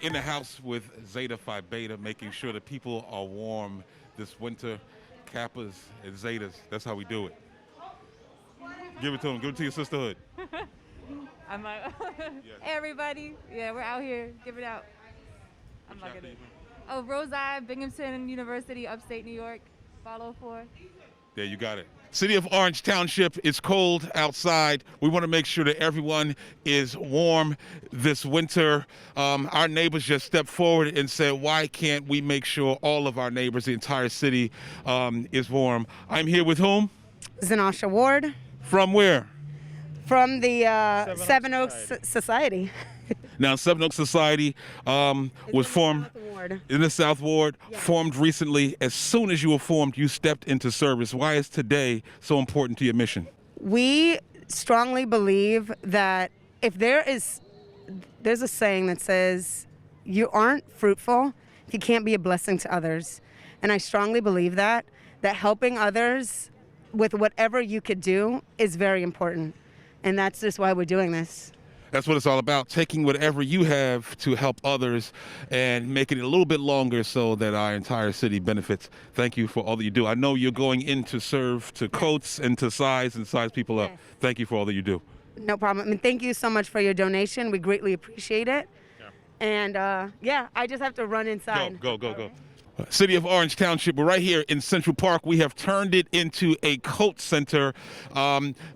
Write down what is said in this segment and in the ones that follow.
In the house with Zeta Phi Beta, making sure that people are warm this winter. Kappas and Zetas, that's how we do it. Give it to them. Give it to your sisterhood. I'm like, hey everybody. Yeah, we're out here. Give it out. I'm not gonna. Oh, Rosei, Binghamton University, upstate New York. Follow for. There, you got it. City of Orange Township, it's cold outside. We want to make sure that everyone is warm this winter. Our neighbors just stepped forward and said, why can't we make sure all of our neighbors, the entire city, is warm? I'm here with whom? Zanasha Ward. From where? From the Seven Oaks Society. Now, Seven Oaks Society was formed in the South Ward, formed recently. As soon as you were formed, you stepped into service. Why is today so important to your mission? We strongly believe that if there's a saying that says, you aren't fruitful if you can't be a blessing to others. And I strongly believe that helping others with whatever you could do is very important. And that's just why we're doing this. That's what it's all about, taking whatever you have to help others and making it a little bit longer so that our entire city benefits. Thank you for all that you do. I know you're going in to serve to coats and to size people up. Thank you for all that you do. No problem. And thank you so much for your donation. We greatly appreciate it. And I just have to run inside. Go. City of Orange Township, we're right here in Central Park. We have turned it into a coat center,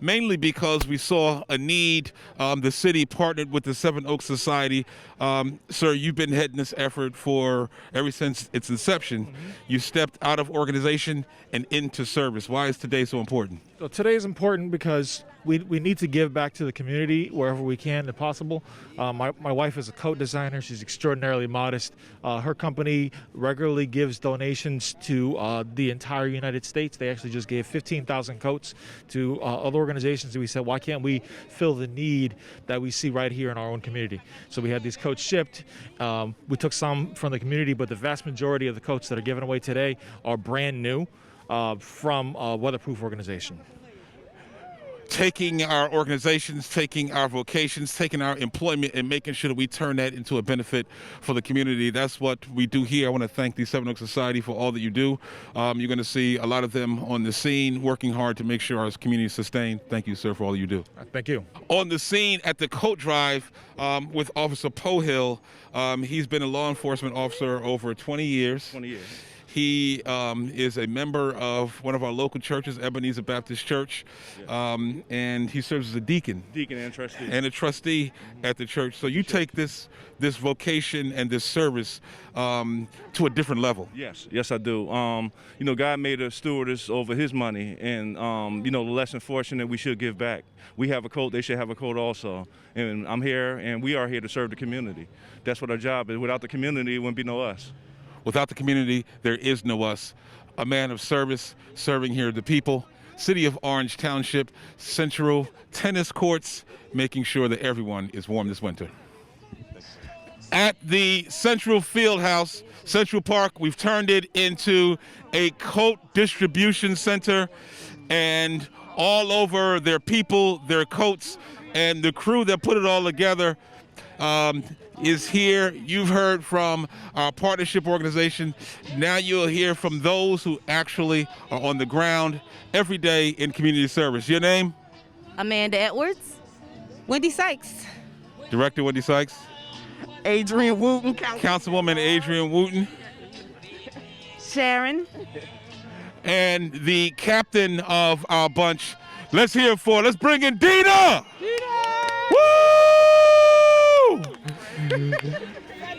mainly because we saw a need. The city partnered with the Seven Oaks Society. Sir, you've been heading this effort ever since its inception. Mm-hmm. You stepped out of organization and into service. Why is today so important? So today is important because we need to give back to the community wherever we can if possible. My wife is a coat designer. She's extraordinarily modest. Her company regularly gives donations to the entire United States. They actually just gave 15,000 coats to other organizations. And we said, why can't we fill the need that we see right here in our own community? So we had these coats shipped. We took some from the community, but the vast majority of the coats that are given away today are brand new from a weatherproof organization. Taking our organizations, taking our vocations, taking our employment, and making sure that we turn that into a benefit for the community. That's what we do here. I want to thank the Seven Oaks Society for all that you do. You're going to see a lot of them on the scene, working hard to make sure our community is sustained. Thank you, sir, for all you do. Thank you. On the scene at the coat drive with Officer Pohill. He's been a law enforcement officer over 20 years. 20 years. He is a member of one of our local churches, Ebenezer Baptist Church, and he serves as a deacon. Deacon and trustee. And a trustee at the church. So you take this vocation and this service to a different level. Yes, I do. God made a stewardess over his money, and the less unfortunate we should give back. We have a coat, they should have a coat also. And I'm here, and we are here to serve the community. That's what our job is. Without the community, it wouldn't be no us. Without the community, there is no us. A man of service, serving here the people. City of Orange Township, Central Tennis Courts, making sure that everyone is warm this winter. At the Central Fieldhouse, Central Park, we've turned it into a coat distribution center, and all over their people, their coats, and the crew that put it all together is here. You've heard from our partnership organization. Now you'll hear from those who actually are on the ground every day in community service. Your name? Amanda Edwards. Wendy Sykes. Director Wendy Sykes. Adrian Wooten. Councilwoman Adrian Wooten. Sharon. And the captain of our bunch. Let's bring in Dina!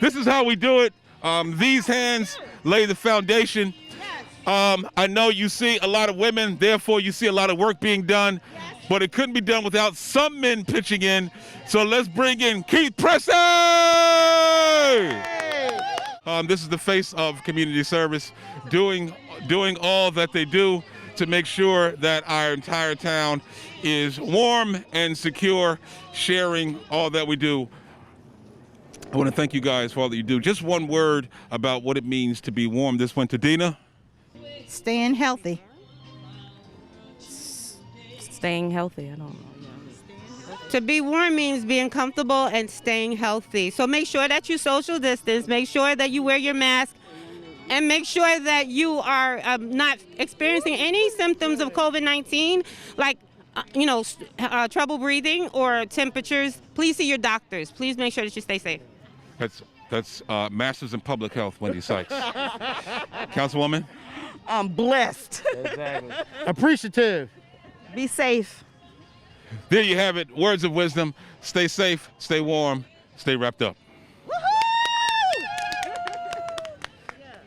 This is how we do it. These hands lay the foundation. I know you see a lot of women, therefore you see a lot of work being done, but it couldn't be done without some men pitching in. So let's bring in Keith Pressey! This is the face of community service, doing all that they do to make sure that our entire town is warm and secure, sharing all that we do. I want to thank you guys for all that you do. Just one word about what it means to be warm this winter. Dina? Staying healthy. Staying healthy, I don't know. To be warm means being comfortable and staying healthy. So make sure that you social distance, make sure that you wear your mask, and make sure that you are not experiencing any symptoms of COVID-19, like trouble breathing or temperatures. Please see your doctors. Please make sure that you stay safe. That's Masters in Public Health, Wendy Sykes. Councilwoman? I'm blessed. Exactly. Appreciative. Be safe. There you have it. Words of wisdom. Stay safe, stay warm, stay wrapped up.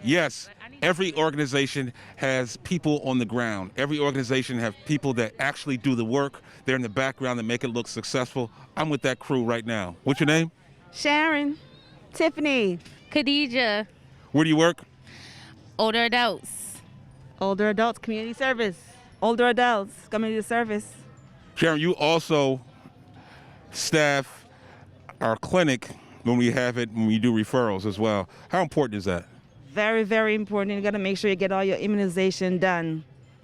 Yes, every organization has people on the ground. Every organization has people that actually do the work. They're in the background that make it look successful. I'm with that crew right now. What's your name? Sharon. Tiffany. Khadija. Where do you work? Older adults. Older adults, community service. Older adults, community service. Sharon, you also staff our clinic when we have it, when we do referrals as well. How important is that? Very, very important. You got to make sure you get all your immunization done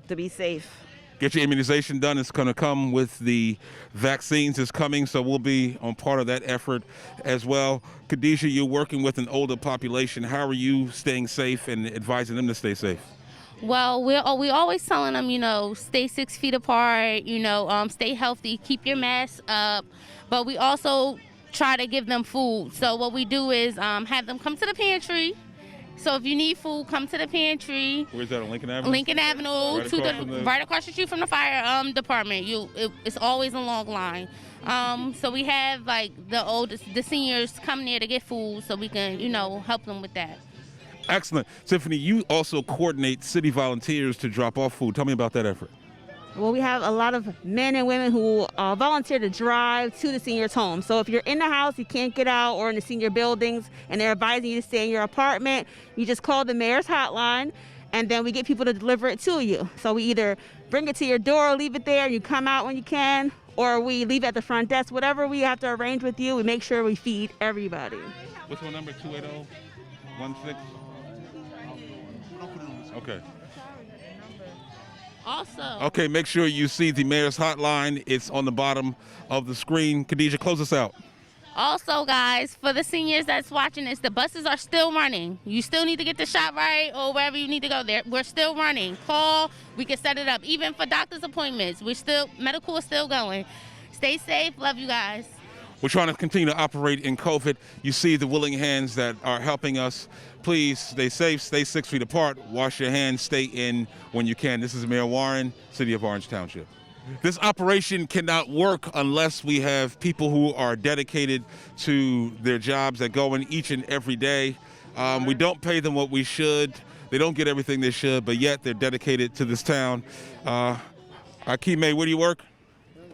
to be safe. Get your immunization done. It's going to come with the vaccines is coming, so we'll be on part of that effort as well. Khadijah, you're working with an older population. How are you staying safe and advising them to stay safe? Well, we always telling them, stay 6 feet apart, stay healthy, keep your mask up. But we also try to give them food. So what we do is have them come to the pantry. So if you need food, come to the pantry. Where's that, on Lincoln Avenue? Lincoln Avenue, right across the street from the fire department. It's always a long line. So we have the seniors come there to get food, so we can help them with that. Excellent. Tiffany, you also coordinate city volunteers to drop off food. Tell me about that effort. Well, we have a lot of men and women who volunteer to drive to the seniors' home. So if you're in the house, you can't get out, or in the senior buildings, and they're advising you to stay in your apartment, you just call the mayor's hotline, and then we get people to deliver it to you. So we either bring it to your door or leave it there, and you come out when you can, or we leave it at the front desk. Whatever we have to arrange with you, we make sure we feed everybody. What's my number? 280-16? Okay. Also. Okay, make sure you see the mayor's hotline. It's on the bottom of the screen. Khadijah, close us out. Also, guys, for the seniors that's watching this, the buses are still running. You still need to get the shot right or wherever you need to go there. We're still running. Call, we can set it up. Even for doctor's appointments, medical is still going. Stay safe. Love you guys. We're trying to continue to operate in COVID. You see the willing hands that are helping us. Please stay safe, stay 6 feet apart, wash your hands, stay in when you can. This is Mayor Warren, City of Orange Township. This operation cannot work unless we have people who are dedicated to their jobs that go in each and every day. We don't pay them what we should. They don't get everything they should, but yet they're dedicated to this town. Akime, where do you work?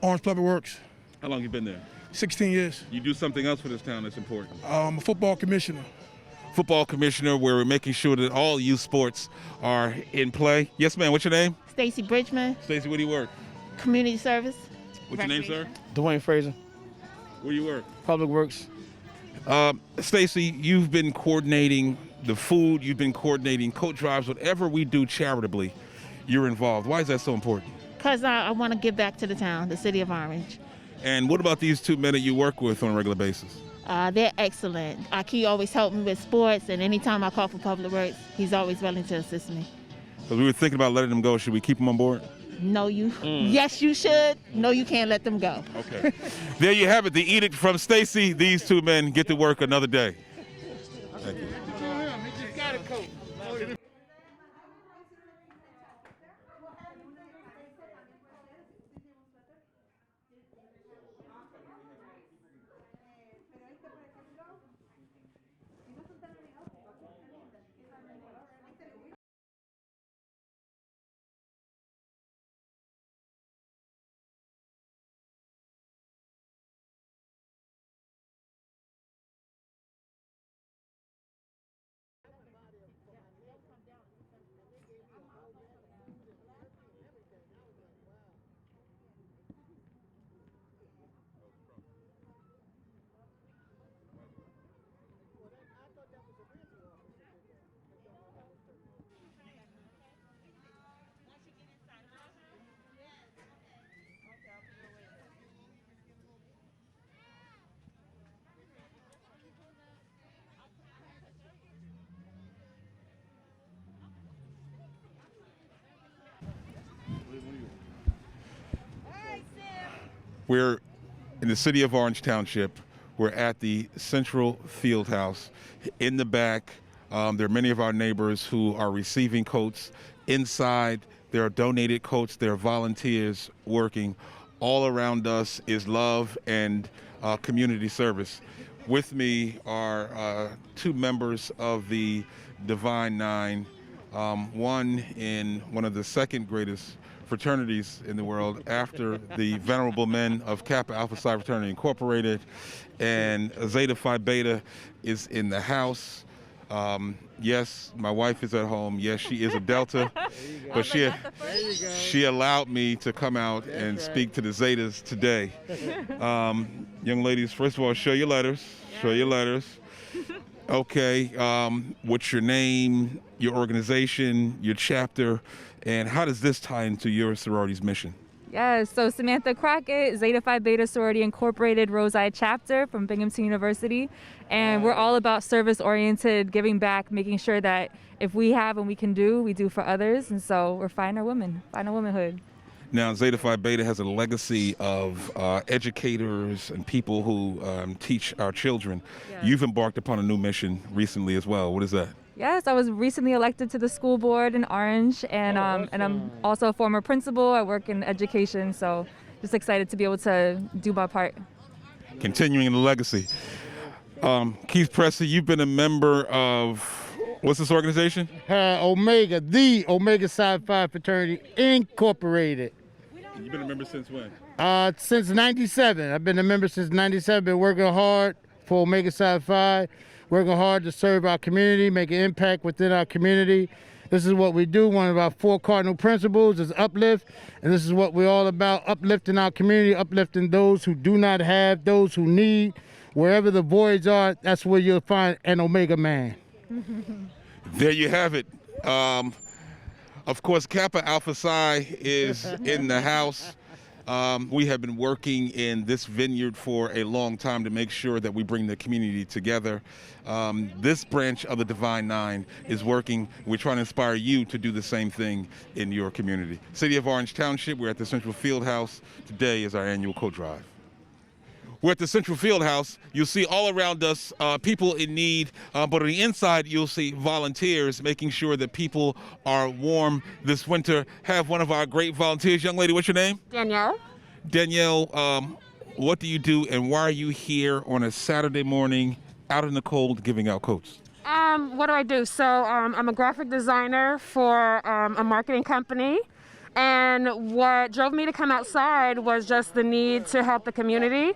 Orange Public Works. How long you been there? 16 years. You do something else for this town that's important. I'm a football commissioner. Football commissioner, where we're making sure that all youth sports are in play. Yes, ma'am. What's your name? Stacy Bridgman, Stacy, where do you work? community service. What's your name, sir? Dwayne Fraser, Where do you work? Public Works. Stacy, you've been coordinating the food, you've been coordinating coat drives, whatever we do charitably, you're involved. Why is that so important? Because I want to give back to the town, the city of Orange. And what about these two men that you work with on a regular basis? They're excellent. Aki always helped me with sports, and anytime I call for Public Works, he's always willing to assist me. Because we were thinking about letting them go. Should we keep them on board? No, you. Yes, you should. No, you can't let them go. Okay. There you have it, the edict from Stacy. These two men get to work another day. Thank you. We're in the city of Orange Township. We're at the Central Field House. In the back, there are many of our neighbors who are receiving coats. Inside, there are donated coats. There are volunteers working. All around us is love and community service. With me are two members of the Divine Nine, one in one of the second greatest fraternities in the world after the venerable men of Kappa Alpha Psi Fraternity Incorporated, and Zeta Phi Beta is in the house. Yes, my wife is at home. Yes, she is a Delta, but she allowed me to come out and speak to the Zetas today. Young ladies, first of all, show your letters. Show your letters. Okay, what's your name, your organization, your chapter, and how does this tie into your sorority's mission? Yes, so Samantha Crockett, Zeta Phi Beta Sorority Incorporated Rose-Eye Chapter from Binghamton University. And we're all about service-oriented, giving back, making sure that if we have and we can do, we do for others. And so we're finding our women, finding womanhood. Now, Zeta Phi Beta has a legacy of educators and people who teach our children. Yes. You've embarked upon a new mission recently as well. What is that? Yes, I was recently elected to the school board in Orange, and I'm also a former principal. I work in education, so just excited to be able to do my part. Continuing the legacy. Keith Presley, you've been a member of, what's this organization? Omega, the Omega Psi Phi Fraternity Incorporated. You've been a member since when? Since 97. I've been a member since 97. Been working hard for Omega Psi Phi, working hard to serve our community, make an impact within our community. This is what we do. One of our 4 cardinal principles is uplift, and this is what we're all about, uplifting our community, uplifting those who do not have, those who need. Wherever the voids are, that's where you'll find an Omega man. There you have it. Of course, Kappa Alpha Psi is in the house. We have been working in this vineyard for a long time to make sure that we bring the community together. This branch of the Divine Nine is working. We're trying to inspire you to do the same thing in your community. City of Orange Township, we're at the Central Field House. Today is our annual coat drive. We're at the Central Field House. You'll see all around us people in need, but on the inside you'll see volunteers making sure that people are warm this winter. Have one of our great volunteers. Young lady, what's your name? Danielle. Danielle, what do you do and why are you here on a Saturday morning out in the cold giving out coats? What do I do? So I'm a graphic designer for a marketing company. And what drove me to come outside was just the need to help the community.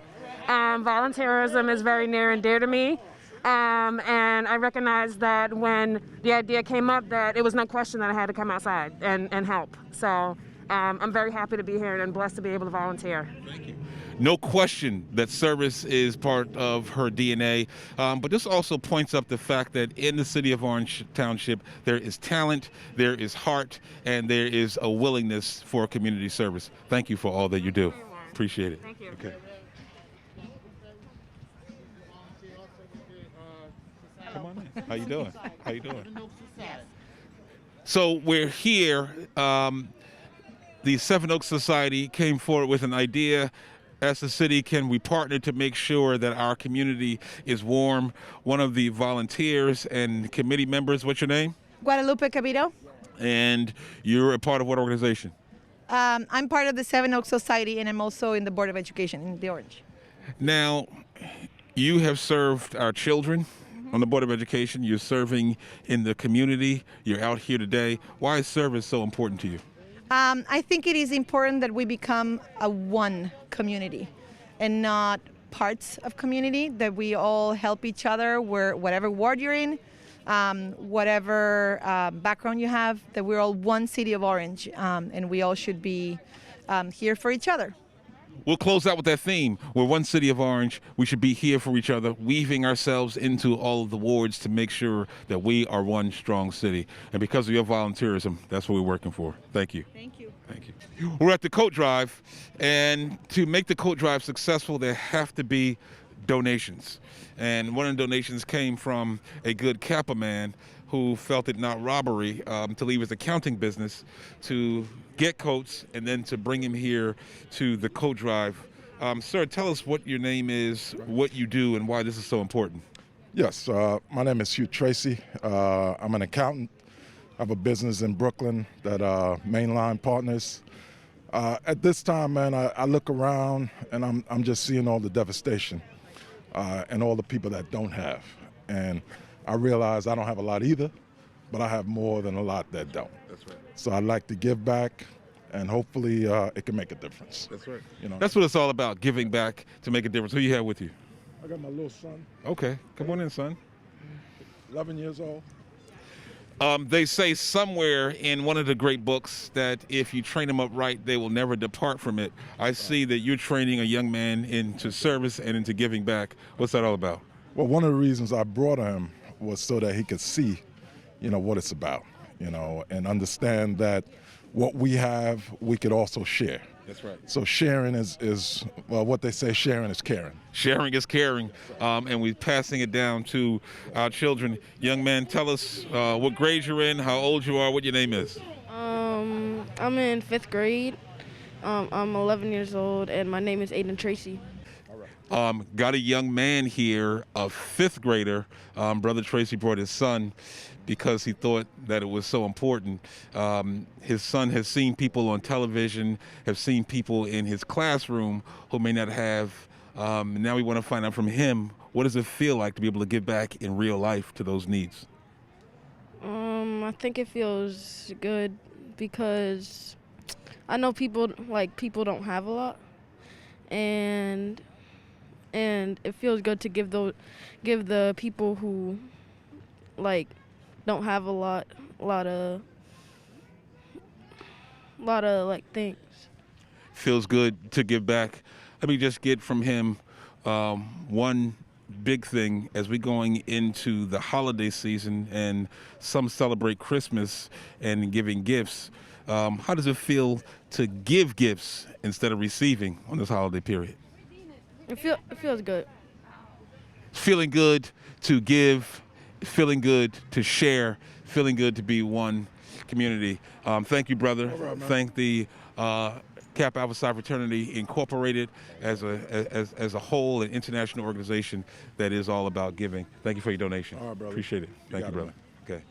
Volunteerism is very near and dear to me. And I recognized that when the idea came up that it was no question that I had to come outside and help. So I'm very happy to be here and blessed to be able to volunteer. Thank you. No question that service is part of her DNA, but this also points up the fact that in the city of Orange Township, there is talent, there is heart, and there is a willingness for community service. Thank you for all that you do. Appreciate it. Thank you. Okay. Come on in. How you doing? How you doing? So we're here. The Seven Oaks Society came forward with an idea. As a city, can we partner to make sure that our community is warm? One of the volunteers and committee members, what's your name? Guadalupe Cabito. And you're a part of what organization? I'm part of the Seven Oaks Society, and I'm also in the Board of Education in the Orange. Now, you have served our children on the Board of Education. You're serving in the community. You're out here today. Why is service so important to you? I think it is important that we become a one community and not parts of community, that we all help each other whatever ward you're in, whatever background you have, that we're all one city of Orange, and we all should be here for each other. We'll close out with that theme. We're one city of Orange. We should be here for each other, weaving ourselves into all of the wards to make sure that we are one strong city. And because of your volunteerism, that's what we're working for. Thank you. Thank you. Thank you. We're at the coat drive, and to make the coat drive successful, there have to be donations. And one of the donations came from a good Kappa man who felt it not robbery to leave his accounting business to get coats and then to bring him here to the coat drive. Sir, tell us what your name is, what you do, and why this is so important. Yes, my name is Hugh Tracy. I'm an accountant. I have a business in Brooklyn that Mainline Partners. At this time, man, I look around and I'm just seeing all the devastation and all the people that don't have. And I realize I don't have a lot either, but I have more than a lot that don't. That's right. So I'd like to give back, and hopefully it can make a difference. That's right. You know, That's what it's all about, giving back to make a difference. Who you have with you? I got my little son, Okay, come on in, son. 11 years old. They say somewhere in one of the great books that if you train them up right, they will never depart from it. I see that you're training a young man into service and into giving back. What's that all about? Well, one of the reasons I brought him was so that he could see, what it's about, and understand that what we have, we could also share. That's right. So sharing is well, what they say, sharing is caring. Sharing is caring, and we're passing it down to our children. Young man, tell us what grade you're in, how old you are, what your name is. I'm in 5th grade. I'm 11 years old, and my name is Aiden Tracy. Got a young man here, a 5th grader. Brother Tracy brought his son because he thought that it was so important. His son has seen people on television, have seen people in his classroom who may not have. Now we want to find out from him, what does it feel like to be able to give back in real life to those needs? I think it feels good because I know people don't have a lot, and it feels good to give the people who don't have a lot of things. Feels good to give back. Let me just get from him one big thing as we're going into the holiday season, and some celebrate Christmas and giving gifts. How does it feel to give gifts instead of receiving on this holiday period? It feels good. Feeling good to give, feeling good to share, feeling good to be one community. Thank you, brother. Thank the Kappa Alpha Psi Fraternity Incorporated as a whole, an international organization that is all about giving. Thank you for your donation. All right, brother. Appreciate it. Thank you, brother. Man. Okay.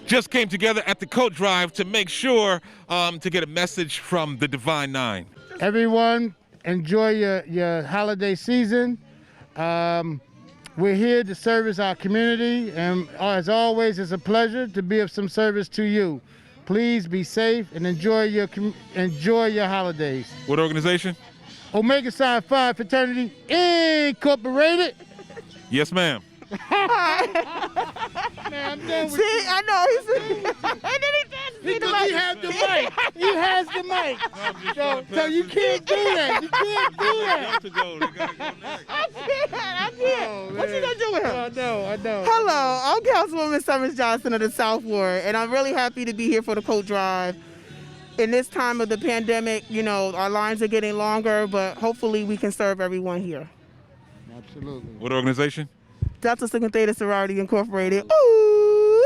Just came together at the coat drive to make sure to get a message from the Divine Nine. Everyone, enjoy your holiday season. We're here to service our community, and as always, it's a pleasure to be of some service to you. Please be safe and enjoy your holidays. What organization? Omega Psi Phi Fraternity Incorporated. Yes, ma'am. Man, I'm done with See, I know he's. And then he dances. Because he has the mic. He has the mic. So you can't do that. You can't do that. I can't. What you gonna do with him? I know. Hello, I'm Councilwoman Summers Johnson of the South Ward, and I'm really happy to be here for the coat drive. In this time of the pandemic, our lines are getting longer, but hopefully we can serve everyone here. Absolutely. What organization? Delta Sigma Theta Sorority Incorporated. Ooh.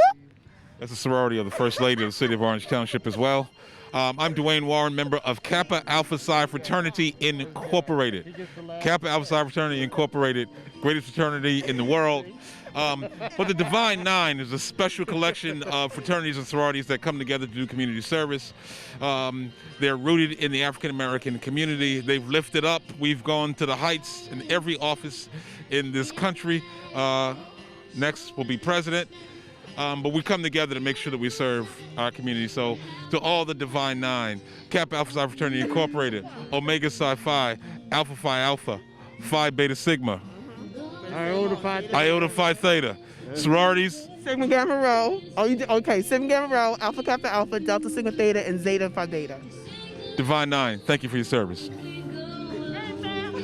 That's a sorority of the First Lady of the City of Orange Township as well. I'm Dwayne Warren, member of Kappa Alpha Psi Fraternity Incorporated. Kappa Alpha Psi Fraternity Incorporated, greatest fraternity in the world. But the Divine Nine is a special collection of fraternities and sororities that come together to do community service. They're rooted in the African American community. They've lifted up. We've gone to the heights in every office in this country. Next will be president. But we come together to make sure that we serve our community. So to all the Divine Nine, Kappa Alpha Psi Fraternity Incorporated, Omega Psi Phi, Alpha Phi Alpha, Phi Beta Sigma, Iota Phi Theta, sororities. Sigma Gamma Rho. Okay, Sigma Gamma Rho, Alpha Kappa Alpha, Delta Sigma Theta, and Zeta Phi Beta. Divine Nine, thank you for your service. Hey,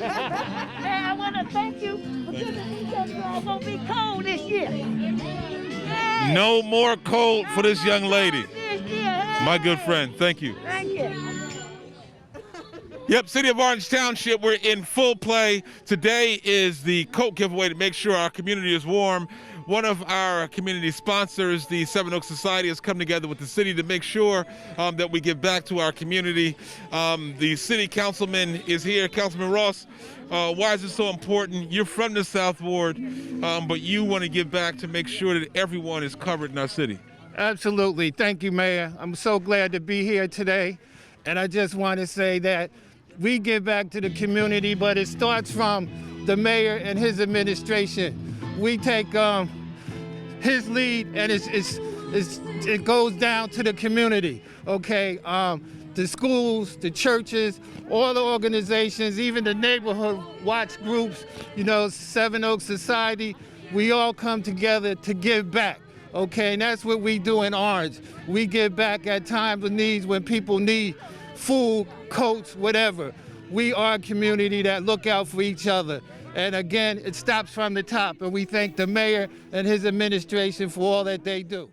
I want to thank you because it's going to be cold this year. Hey. No more cold for this young lady. My good friend, thank you. Thank you. Yep, City of Orange Township, we're in full play. Today is the coat giveaway to make sure our community is warm. one of our community sponsors, the Seven Oaks Society, has come together with the city to make sure that we give back to our community. The city councilman is here. Councilman Ross, why is it so important? You're from the South Ward, but you want to give back to make sure that everyone is covered in our city. Absolutely. Thank you, Mayor. I'm so glad to be here today. And I just want to say that we give back to the community, but it starts from the mayor and his administration. We take his lead, and it goes down to the community, okay? The schools, the churches, all the organizations, even the neighborhood watch groups, you know, Seven Oaks Society, we all come together to give back. Okay, and that's what we do in Orange. We give back at times of needs when people need food, coats, whatever. We are a community that look out for each other. And again, it stops from the top, and we thank the mayor and his administration for all that they do.